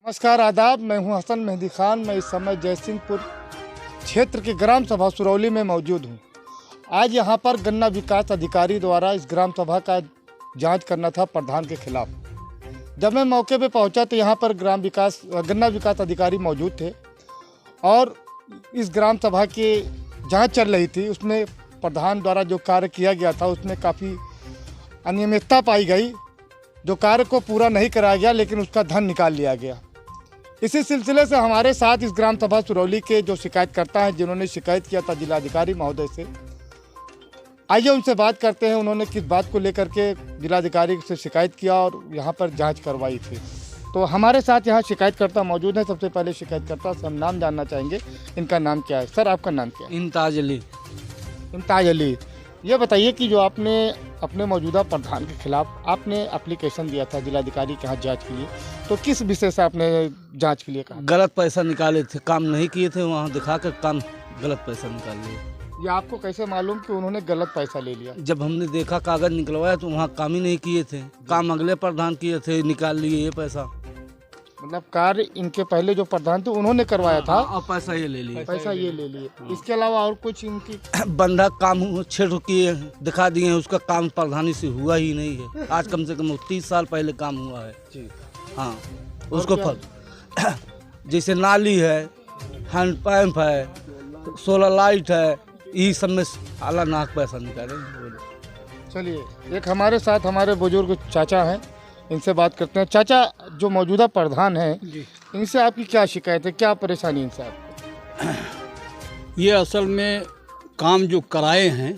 नमस्कार आदाब, मैं हूं हसन मेहदी खान। मैं इस समय जयसिंहपुर क्षेत्र के ग्राम सभा सुरौली में मौजूद हूं। आज यहां पर गन्ना विकास अधिकारी द्वारा इस ग्राम सभा का जांच करना था प्रधान के खिलाफ। जब मैं मौके पे पहुंचा तो यहां पर गन्ना विकास अधिकारी मौजूद थे और इस ग्राम सभा की जांच चल रही थी। उसमें प्रधान द्वारा जो कार्य किया गया था उसमें काफ़ी अनियमितता पाई गई। जो कार्य को पूरा नहीं कराया गया लेकिन उसका धन निकाल लिया गया। इसी सिलसिले से हमारे साथ इस ग्राम सभा सुरौली के जो शिकायतकर्ता हैं, जिन्होंने शिकायत किया था जिलाधिकारी महोदय से, आइए उनसे बात करते हैं। उन्होंने किस बात को लेकर के जिलाधिकारी से शिकायत किया और यहाँ पर जांच करवाई थी। तो हमारे साथ यहाँ शिकायतकर्ता मौजूद हैं। सबसे पहले शिकायतकर्ता से हम नाम जानना चाहेंगे, इनका नाम क्या है? सर, आपका नाम क्या है? इम्ताज अली। इम्ताज अली, ये बताइए कि जो आपने अपने मौजूदा प्रधान के खिलाफ आपने एप्लीकेशन दिया था जिलाधिकारी के यहाँ जांच के लिए, तो किस विषय से आपने जांच के लिए कहा? गलत पैसा निकाले थे, काम नहीं किए थे, वहाँ दिखा कर काम गलत पैसा निकाल लिया। ये आपको कैसे मालूम कि उन्होंने गलत पैसा ले लिया? जब हमने देखा कागज निकलवाया तो वहाँ काम ही नहीं किए थे, काम अगले प्रधान किए थे, निकाल लिए ये पैसा। मतलब कार्य इनके पहले जो प्रधान थे उन्होंने करवाया था और पैसा ये ले लिए। पैसा ये ले लिए। इसके अलावा और कुछ इनकी बंधा काम छेड़ किए दिखा दिए, उसका काम प्रधानी से हुआ ही नहीं है। आज कम से कम 30 साल पहले काम हुआ है जी। हाँ, उसको फल जैसे नाली है, हैंड पंप है, सोलर लाइट है, यही सब में आला नाक पैसा निकाले। चलिए, एक हमारे साथ हमारे बुजुर्ग चाचा हैं, इनसे बात करते हैं। चाचा, जो मौजूदा प्रधान हैं, इनसे आपकी क्या शिकायत है, क्या परेशानी इनसे आपको? ये असल में काम जो कराए हैं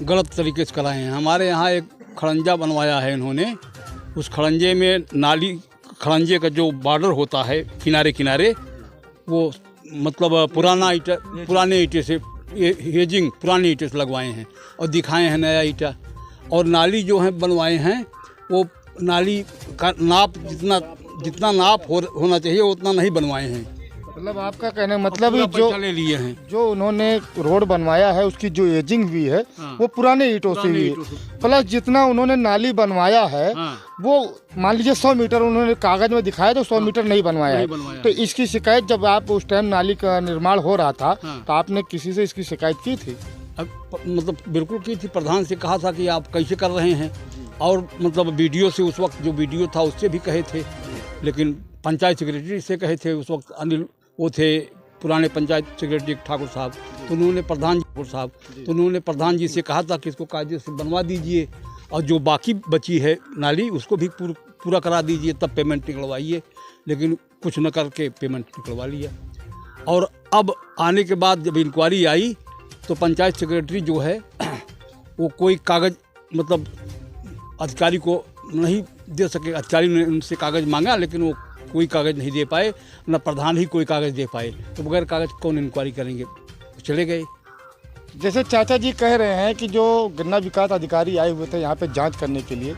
गलत तरीके से कराए हैं। हमारे यहाँ एक खड़ंजा बनवाया है इन्होंने। उस खड़ंजे में नाली, खड़ंजे का जो बॉर्डर होता है किनारे किनारे, वो मतलब पुराने ईंटे से हेजिंग पुराने ईंटे से लगवाए हैं और दिखाए हैं नया ईंटा। और नाली जो है बनवाए हैं, वो नाली का नाप जितना नाप होना चाहिए उतना नहीं बनवाए हैं। मतलब आपका कहने का मतलब जो ले लिए हैं, जो उन्होंने रोड बनवाया है उसकी जो एजिंग हुई है वो पुराने ईंटों से हुई है। प्लस जितना उन्होंने नाली बनवाया है वो मान लीजिए 100 मीटर उन्होंने कागज में दिखाया तो 100 मीटर नहीं बनवाया है। तो इसकी शिकायत जब आप उस टाइम नाली का निर्माण हो रहा था तो आपने किसी से इसकी शिकायत की थी? मतलब बिल्कुल की थी। प्रधान से कहा था कि आप कैसे कर रहे हैं, और मतलब वीडियो से, उस वक्त जो वीडियो था उससे भी कहे थे, लेकिन पंचायत सेक्रेटरी से कहे थे। उस वक्त अनिल वो थे पुराने पंचायत सेक्रेटरी ठाकुर साहब, तो उन्होंने प्रधान जी से कहा था कि इसको कायदे से बनवा दीजिए और जो बाकी बची है नाली उसको भी पूरा करा दीजिए, तब पेमेंट निकलवाइए। लेकिन कुछ न करके पेमेंट निकलवा लिया। और अब आने के बाद जब इंक्वायरी आई तो पंचायत सेक्रेटरी जो है वो कोई कागज़ मतलब अधिकारी को नहीं दे सके। अधिकारी ने उनसे कागज़ मांगा लेकिन वो कोई कागज़ नहीं दे पाए, न प्रधान ही कोई कागज़ दे पाए। तो बगैर कागज़ कौन इंक्वायरी करेंगे, चले गए। जैसे चाचा जी कह रहे हैं कि जो गन्ना विकास अधिकारी आए हुए थे यहाँ पे जांच करने के लिए,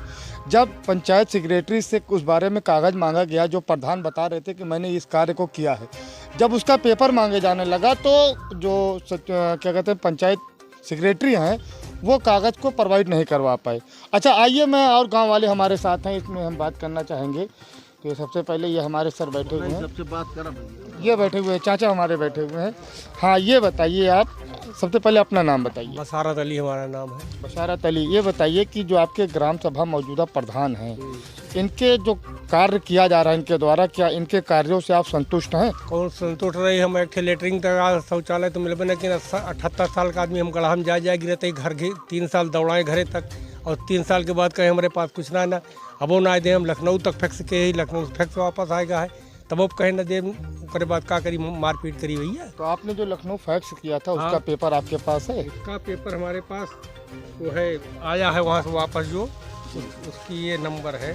जब पंचायत सेक्रेटरी से उस बारे में कागज़ मांगा गया, जो प्रधान बता रहे थे कि मैंने इस कार्य को किया है, जब उसका पेपर मांगे जाने लगा तो जो क्या कहते हैं पंचायत सेक्रेटरी हैं वो कागज़ को प्रोवाइड नहीं करवा पाए। अच्छा, आइए, मैं और गांव वाले हमारे साथ हैं, इसमें हम बात करना चाहेंगे। तो सबसे पहले ये हमारे सर बैठे हुए हैं, सबसे बात करा, ये बैठे हुए हैं, चाचा हमारे बैठे हुए हैं। हाँ, ये बताइए, आप सबसे पहले अपना नाम बताइए। बशारत अली हमारा नाम है। बशारत अली, ये बताइए कि जो आपके ग्राम सभा मौजूदा प्रधान हैं, इनके जो कार्य किया जा रहा है इनके द्वारा, क्या इनके कार्यों से आप संतुष्ट हैं? कौन संतुष्ट रही? हम एक लेटरिंग तक शौचालय तो मिलबे नहीं, 78 साल का आदमी हम गढ़ा में जाए गिरते घर 3 साल दौड़ाए घरे तक, और 3 साल के बाद कहे हमारे पास कुछ ना अब वो ना दे। हम लखनऊ तक फैक्स के ही, लखनऊ से फैक्स वापस आएगा है, तब अब कहे ना दे। उसके बाद क्या करी, मारपीट करी भैया। तो आपने जो लखनऊ फैक्स किया था उसका पेपर आपके पास है? उसका पेपर हमारे पास वो है, आया है वहाँ से वापस, जो उसकी ये नंबर है,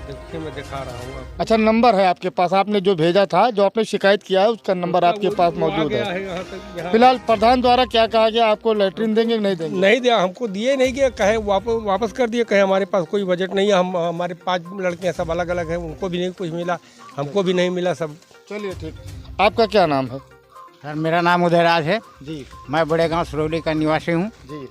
देखिए मैं दिखा रहा हूँ। अच्छा, नंबर है आपके पास? आपने जो भेजा था, जो आपने शिकायत किया है, उसका नंबर आपके पास मौजूद है? फिलहाल प्रधान द्वारा क्या कहा गया, आपको लेटरिन देंगे कि नहीं देंगे? नहीं दिया, हमको दिए नहीं गया, कहे वापस कर दिए, कहे हमारे पास कोई बजट नहीं है। हम हमारे 5 लड़के हैं, सब अलग अलग हैं, उनको भी नहीं कुछ मिला, हमको भी नहीं मिला सब। चलिए, ठीक। आपका क्या नाम है? सर, मेरा नाम उदयराज है जी। मैं बड़े गांव सुरौली का निवासी हूं। जी।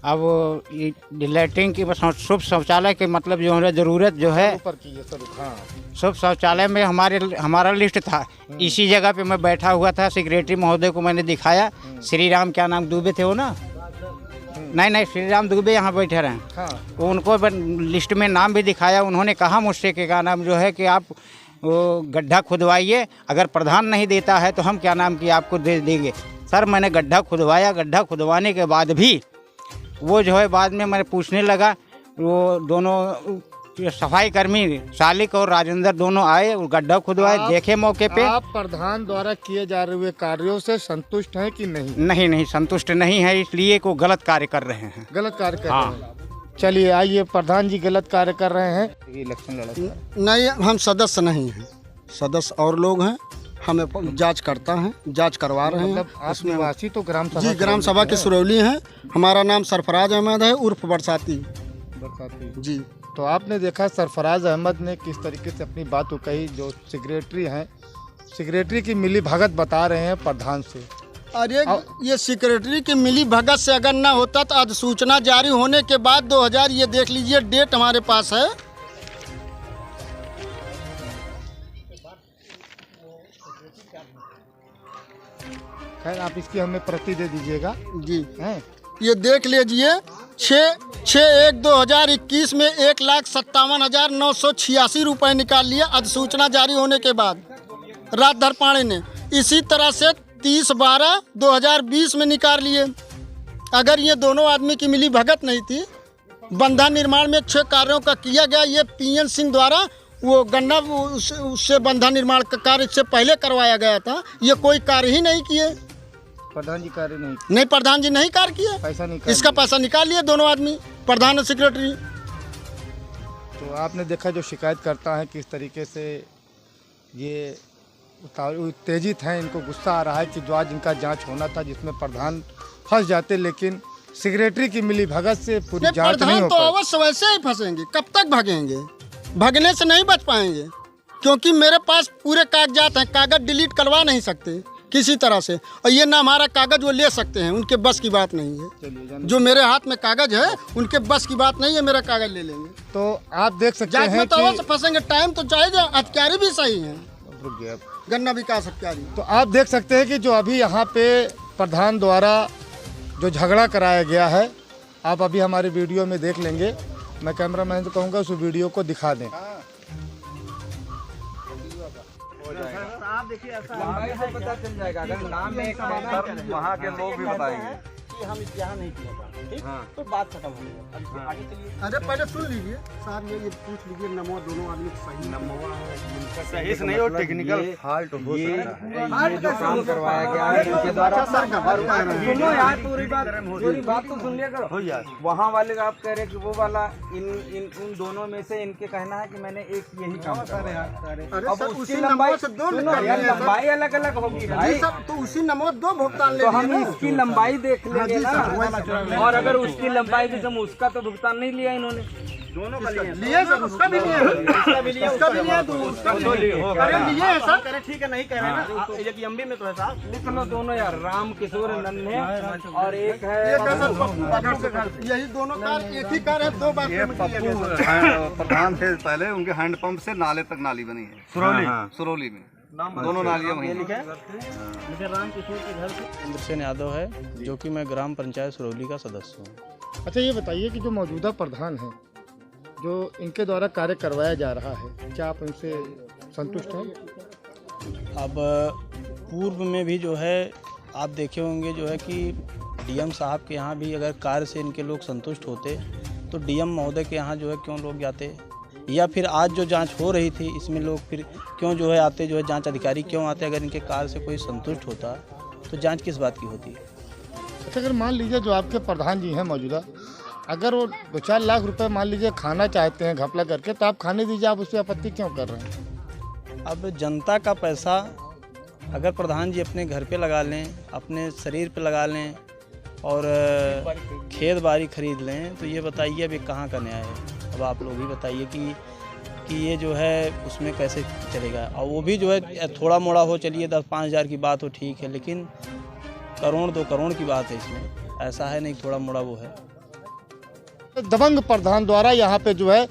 अब ये लैट्रिन की शुभ शौचालय के मतलब जो है ज़रूरत जो है ऊपर कीजिए सर। हाँ शुभ शौचालय में हमारा लिस्ट था। इसी जगह पे मैं बैठा हुआ था, सेक्रेटरी महोदय को मैंने दिखाया। श्री राम क्या नाम दुबे थे वो ना? नहीं श्री राम दुबे यहाँ बैठे रहे। हाँ उनको लिस्ट में नाम भी दिखाया। उन्होंने कहा मुझसे कि क्या नाम जो है कि आप वो गड्ढा खुदवाइए, अगर प्रधान नहीं देता है तो हम क्या नाम की आपको दे देंगे। सर मैंने गड्ढा खुदवाया। गड्ढा खुदवाने के बाद भी वो जो है बाद में मैं पूछने लगा, वो दोनों सफाई कर्मी शालिक और राजेंद्र दोनों आए और गड्ढा खुदवाए, देखे मौके पे। आप प्रधान द्वारा किए जा रहे हुए कार्यों से संतुष्ट हैं कि नहीं? नहीं संतुष्ट नहीं है, इसलिए को गलत कार्य कर रहे हैं। गलत कार्य कर रहे हैं। चलिए आइए, प्रधान जी गलत कार्य कर रहे हैं। इलेक्शन लड़ा नहीं, हम सदस्य नहीं हैं, सदस्य और लोग हैं। हमें जांच करता है, जांच करवा रहे हैं। मतलब आप निवासी तो ग्राम सभा जी ग्राम सभा के सुरौली हैं। हमारा नाम सरफराज अहमद है उर्फ बरसाती जी। तो आपने देखा सरफराज अहमद ने किस तरीके से अपनी बात को कही। जो सेक्रेटरी हैं, सेक्रेटरी की मिली भगत बता रहे हैं प्रधान से। अरे ये सेक्रेटरी की मिली भगत से अगर ना होता तो अधिसूचना जारी होने के बाद 2000, ये देख लीजिए डेट हमारे पास है। खैर आप इसकी हमें प्रति दे दीजिएगा जी हैं। ये देख लीजिए 6/1/2021 में 1,57,986 रुपये निकाल लिए अधिसूचना जारी होने के बाद राजधर पाणे ने। इसी तरह से 30/12/2020 में निकाल लिए। अगर ये दोनों आदमी की मिली भगत नहीं थी, बंधा निर्माण में 6 कार्यों का किया गया। ये PN सिंह द्वारा वो गन्ना उससे बंधा निर्माण का कार्य इससे पहले करवाया गया था। ये कोई कार्य ही नहीं किए। प्रधान जी कार्य नहीं, प्रधान जी नहीं कार्य किए। पैसा नहीं, इसका पैसा निकाल लिए दोनों आदमी, प्रधान और सेक्रेटरी। तो आपने देखा जो शिकायत करता है किस तरीके से ये उत्तेजित हैं। इनको गुस्सा आ रहा है कि जो आज इनका जांच होना था जिसमें प्रधान फंस जाते, लेकिन सेक्रेटरी की मिली भगत से पूरी जांच नहीं हो पाई। तो अवश्य वैसे ही फंसेंगे। कब तक भागेंगे? भागने से नहीं बच पाएंगे, क्योंकि मेरे पास पूरे कागजात हैं। कागज डिलीट करवा नहीं सकते किसी तरह से, और ये ना हमारा कागज वो ले सकते हैं, उनके बस की बात नहीं है। जो मेरे हाथ में कागज है उनके बस की बात नहीं है, मेरा कागज ले लेंगे। तो आप देख सकते हैं तो अवश्य फंसेंगे। टाइम तो चाहिए। अधिकारी भी सही हैं, रुक गया गन्ना विकास अधिकारी। तो आप देख सकते हैं कि जो अभी यहाँ पे प्रधान द्वारा जो झगड़ा कराया गया है, आप अभी हमारे वीडियो में देख लेंगे। मैं कैमरामैन से कहूँगा उस वीडियो को दिखा दें। आप देखिए ऐसा पता चल जाएगा। अगर नाम में एक वहाँ के लोग भी बताएंगे कि हम यहाँ नहीं किया था, ठीक? तो बात खत्म हो गई। आगे चलिए। अरे पहले सुन लीजिए साहब, ये पूछ लीजिए नमो दोनों आदमी सही नमो सही से नहीं हो, टेक्निकल फॉल्ट हो सकता है। ये जो काम करवाया गया है इनके द्वारा। सुनो यार, पूरी बात तो सुन लिया करो। हो यार, वहाँ वाले आप कह रहे कि वो वाला उन दोनों में से इनके कहना है कि मैंने एक यही काम करा। अब उसकी लंबाई अलग अलग होगी भाई, तो उसी नमो 2 भुगतान ले। तो हम इसकी लंबाई देख लेंगे ना। और अगर उसकी लंबाई भी हम उसका तो भुगतान नहीं लिया इन्होंने। दोनों का लिए सर, उसका भी लिया, उसका भी लिया, उसका भी लिया, उसका भी लिया। अरे लिए है सर, करे ठीक है, नहीं कह रहे ना। एक एमबी में तो है साहब, लिख लो दोनों यार, राम किशोर नन्हे और एक है यही दोनों कार एक ही कार है। 2 बार ये पप्पू प्रधान थे पहले, उनके हैंडपंप से नाले तक नाली बनी है सुरौली में। दोनों नालियाँ वहीं हैं। चंद्रसेन यादव है, जो कि मैं ग्राम पंचायत सुरौली का सदस्य हूँ। अच्छा ये बताइए कि जो मौजूदा प्रधान हैं, जो इनके द्वारा कार्य करवाया जा रहा है, क्या आप इनसे संतुष्ट हैं? अब पूर्व में भी जो है आप देखे होंगे जो है कि DM साहब के यहाँ भी अगर कार्य से इनके लोग संतुष्ट होते तो DM महोदय के यहाँ जो है क्यों लोग जाते, या फिर आज जो जांच हो रही थी इसमें लोग फिर क्यों जो है आते, जो है जांच अधिकारी क्यों आते? अगर इनके कार्य से कोई संतुष्ट होता तो जांच किस बात की होती? अच्छा अगर मान लीजिए जो आपके प्रधान जी हैं मौजूदा, अगर वो 2-4 लाख रुपए मान लीजिए खाना चाहते हैं घपला करके, तो आप खाने दीजिए, आप उससे आपत्ति क्यों कर रहे हैं? अब जनता का पैसा अगर प्रधान जी अपने घर पे लगा लें, अपने शरीर पे लगा लें और खेत बाड़ी खरीद लें, तो ये बताइए अभी कहाँ का न्याय है? अब आप लोग ही बताइए कि ये जो है उसमें कैसे चलेगा। और वो भी जो है थोड़ा मोड़ा हो, चलिए 10-5 हज़ार की बात हो ठीक है, लेकिन करोड़ 2 करोड़ की बात है इसमें। ऐसा है नहीं थोड़ा मोड़ा वो है। दबंग प्रधान द्वारा यहाँ पे जो है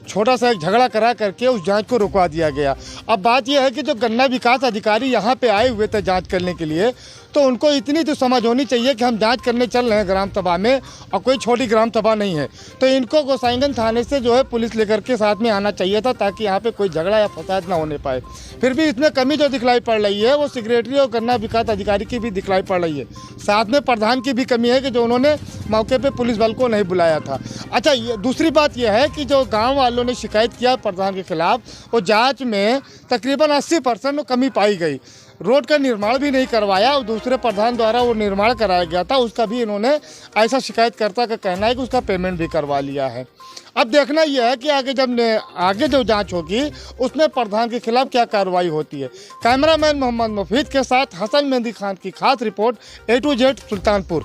छोटा सा एक झगड़ा करा करके उस जांच को रुकवा दिया गया। अब बात यह है कि जो गन्ना विकास अधिकारी यहाँ पे आए हुए थे जांच करने के लिए, तो उनको इतनी तो समझ होनी चाहिए कि हम जांच करने चल रहे हैं ग्राम सभा में और कोई छोटी ग्राम सभा नहीं है। तो इनको गोसाईगंज थाने से जो है पुलिस लेकर के साथ में आना चाहिए था, ताकि यहाँ पे कोई झगड़ा या फसाद ना होने पाए। फिर भी इसमें कमी जो दिखलाई पड़ रही है वो सेक्रेटरी और गन्ना विकास अधिकारी की भी दिखलाई पड़ रही है। साथ में प्रधान की भी कमी है कि जो उन्होंने मौके पर पुलिस बल को नहीं बुलाया था। अच्छा, ये दूसरी बात यह है कि जो गाँव वालों ने शिकायत किया प्रधान के खिलाफ, वो जाँच में तकरीबन 80% कमी पाई गई। रोड का निर्माण भी नहीं करवाया और दूसरे प्रधान द्वारा वो निर्माण कराया गया था, उसका भी इन्होंने ऐसा शिकायतकर्ता का कहना है कि उसका पेमेंट भी करवा लिया है। अब देखना यह है कि आगे जो जांच होगी उसमें प्रधान के खिलाफ क्या कार्रवाई होती है। कैमरामैन मोहम्मद मुफीद के साथ हसन मेहदी खान की खास report A to Z Sultanpur.